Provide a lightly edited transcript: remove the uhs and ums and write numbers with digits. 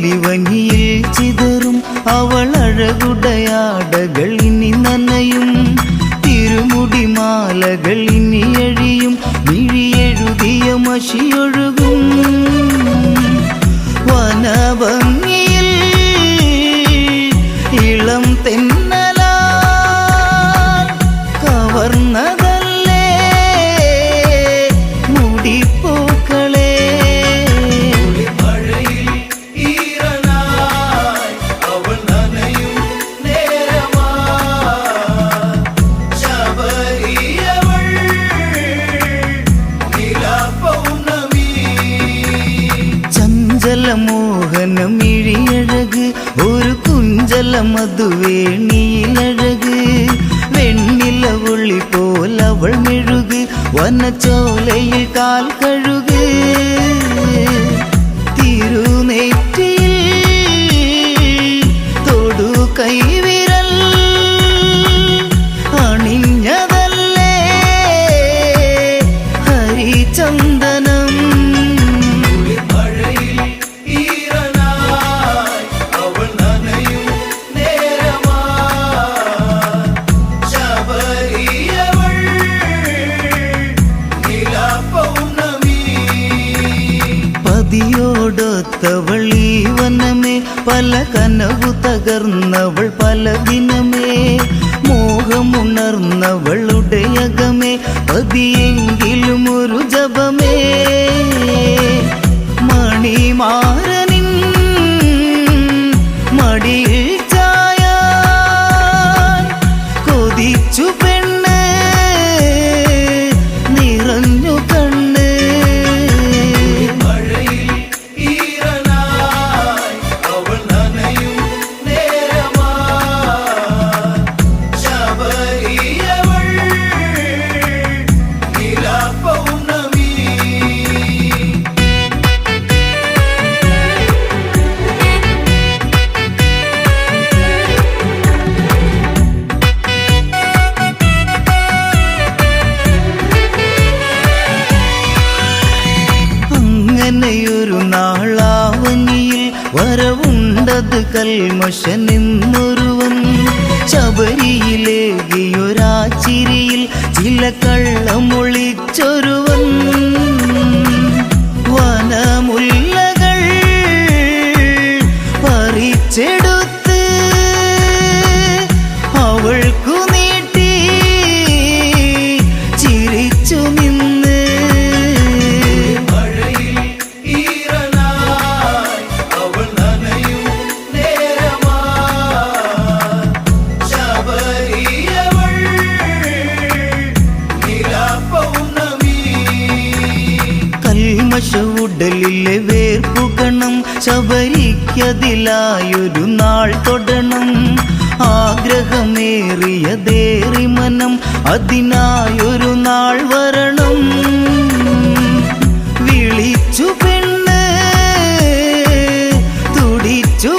പൊലിവനിയിൽ ചിതറും അവൾ അഴകുടയാടകൾ ഇനി നനയും തിരുമുടിമാലകൾ ഇനി എഴിയും മിഴിയെഴുതിയ മഷിയൊഴുകും വനഭംഗിയിൽ ഇളം തെന്നലാ കവർന്നതല്ലേ മുടിപ്പൂക്കളെ മോഹനമിഴിയഴക് ഒരു കുഞ്ചല മധുവേണിയിലഴക് വെണ്ണില ഒളി പോലവൾ മെഴുക് വനച്ചോലയിൽ കാൽ കഴുക് തിരുനെറ്റിയിൽ തൊടു കൈവിരൽ അണിഞ്ഞതല്ലേ ഹരിചന്ദനം ോടൊത്തവൾ ഈ വനമേ പല കനവു തകർന്നവൾ പല ദിനമേ മോഹമുണർന്നവളുടെ അകമേ പതിയെങ്കിലും ഒരു ജപമേ മണിമാരനിൻ മടിയിൽ ചായാൻ കൊതിച്ചു പെണ്ണ് നിറഞ്ഞു കണ്ണ് അങ്ങനെയൊരു നാളാവനിയിൽ വരവുണ്ടത് കൽമശനെന്നൊരുവൻ ശബരിയിലേകിയൊരാച്ചിരിയിൽ ചില കള്ളമൊളിച്ചൊരുവൻ വനമുല്ലകൾ പറിച്ചെടുത്ത് അവൾക്കു നീട്ടി ചിരിച്ചു നിന്ന് ഉടലിലെ വേർപ്പുകണം ശബരിക്കതിലായൊരു നാൾ തൊടണം ആഗ്രഹമേറിയതേറി മനം അതിനായൊരു നാൾ വരണം വിളിച്ചു പെണ്ണ് തുടിച്ചു